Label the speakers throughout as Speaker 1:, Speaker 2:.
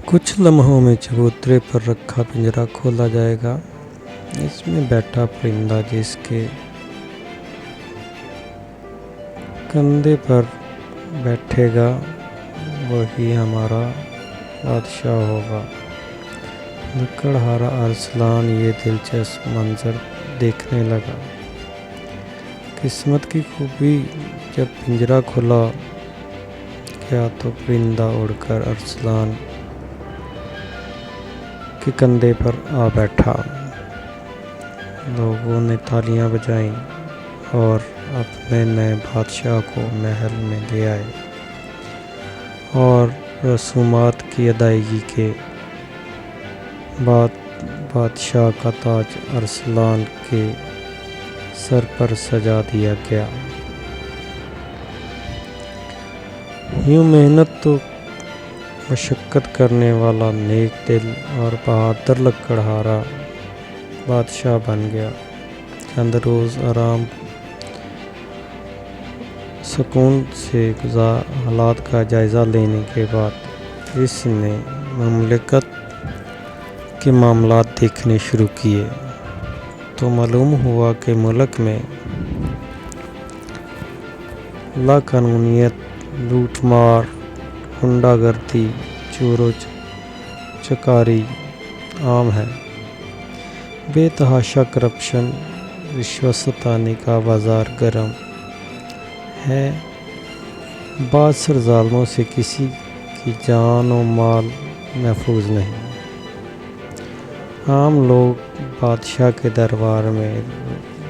Speaker 1: कुछ लम्हों में चबूतरे पर रखा पिंजरा खोला जाएगा। इसमें बैठा परिंदा जिसके कंधे पर बैठेगा वही हमारा बादशाह होगा। लकड़हारा अरसलान ये दिलचस्प मंजर देखने लगा। किस्मत की खूबी, जब पिंजरा खुला गया तो परिंदा उड़कर अरसलान के कंधे पर आ बैठा। लोगों ने तालियां बजाईं और अपने नए बादशाह को महल में ले आए और रसूमात की अदायगी के बाद बादशाह का ताज अरसलान के सर पर सजा दिया गया। यूँ मेहनत तो मशक्क़त करने वाला नेक दिल और बहादुर लकड़हारा बादशाह बन गया। चंद रोज़ आराम सुकून से हालात का जायज़ा लेने के बाद इसने ममलकत के मामलात देखने शुरू किए तो मालूम हुआ कि मुल्क में लाक़ानूनियत, लूटमार, गुंडागर्दी, चोरो चकारी आम है। बेतहाशा करप्शन, रिश्वत का बाज़ार गर्म है। बादशाह ज़ालिमों से किसी की जान और माल महफूज नहीं। आम लोग बादशाह के दरबार में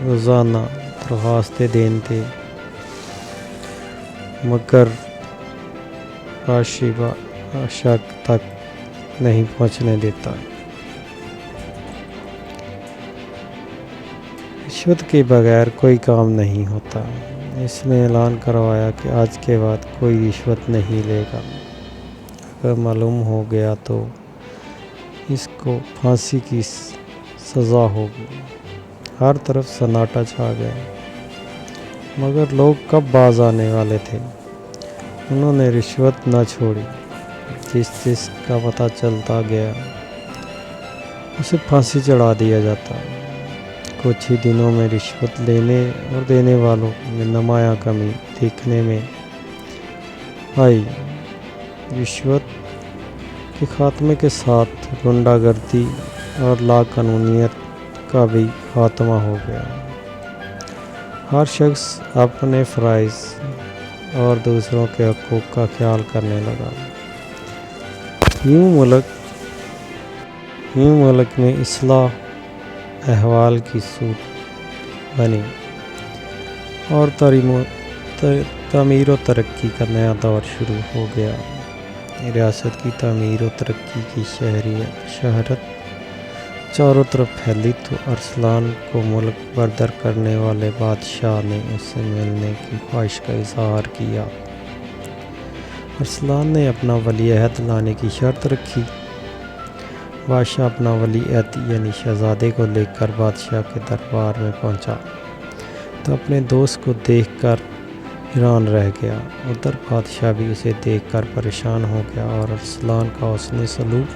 Speaker 1: रोज़ाना दरख्वास्तें देते मगर राशि बादशाह तक नहीं पहुंचने देता। रिश्वत के बगैर कोई काम नहीं होता। इसने ऐलान करवाया कि आज के बाद कोई रिश्वत नहीं लेगा। अगर मालूम हो गया तो इसको फांसी की सज़ा होगी। हर तरफ सन्नाटा छा गया मगर लोग कब बाज आने वाले थे। उन्होंने रिश्वत न छोड़ी। जिस का पता चलता गया उसे फांसी चढ़ा दिया जाता। कुछ ही दिनों में रिश्वत लेने और देने वालों में नुमायां कमी देखने में आई। रिश्वत के खात्मे के साथ गुंडागर्दी और लाक़ानूनियत का भी खात्मा हो गया। हर शख्स अपने फ़राइज़ और दूसरों के हक़ूक़ का ख्याल करने लगा। यूँ मुल्क में इस्लाह अहवाल की सूरत बनी और तामीर व तरक्की का नया दौर शुरू हो गया। रियासत की तामीर व तरक्की की शहरत चारों तरफ फैली तो अरसलान को मुल्क बरदर करने वाले बादशाह ने उससे मिलने की ख्वाहिश का इजहार किया। अरसलान ने अपना वली अहद लाने की शर्त रखी। बादशाह अपना वली अहद यानी शहजादे को लेकर बादशाह के दरबार में पहुंचा तो अपने दोस्त को देखकर हैरान रह गया। उधर बादशाह भी उसे देखकर परेशान हो गया और अरसलान का हुस्न सलूक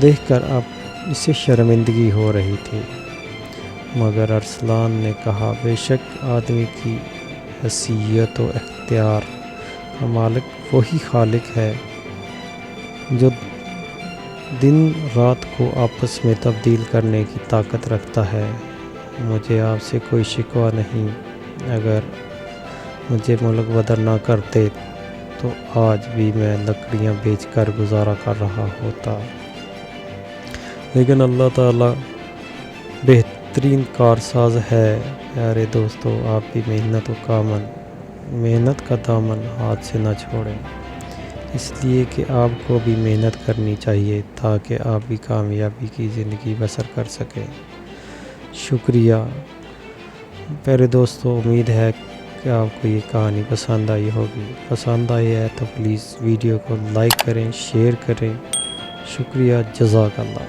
Speaker 1: देखकर अब इसे शर्मिंदगी हो रही थी। मगर अरसलान ने कहा, बेशक आदमी की हैसियत व इख्तियार का मालिक वही खालिक है जो दिन रात को आपस में तब्दील करने की ताकत रखता है। मुझे आपसे कोई शिकवा नहीं। अगर मुझे मुल्क बदर ना करते तो आज भी मैं लकड़ियाँ बेचकर गुजारा कर रहा होता। लेकिन अल्लाह ताला बेहतरीन कारसाज है। प्यारे दोस्तों, आप भी मेहनत का दामन हाथ से ना छोड़ें। इसलिए कि आपको भी मेहनत करनी चाहिए ताकि आप भी कामयाबी की ज़िंदगी बसर कर सकें। शुक्रिया। प्यारे दोस्तों, उम्मीद है कि आपको ये कहानी पसंद आई होगी। पसंद आई है तो प्लीज़ वीडियो को लाइक करें, शेयर करें। शुक्रिया। जज़ाकल्लाह।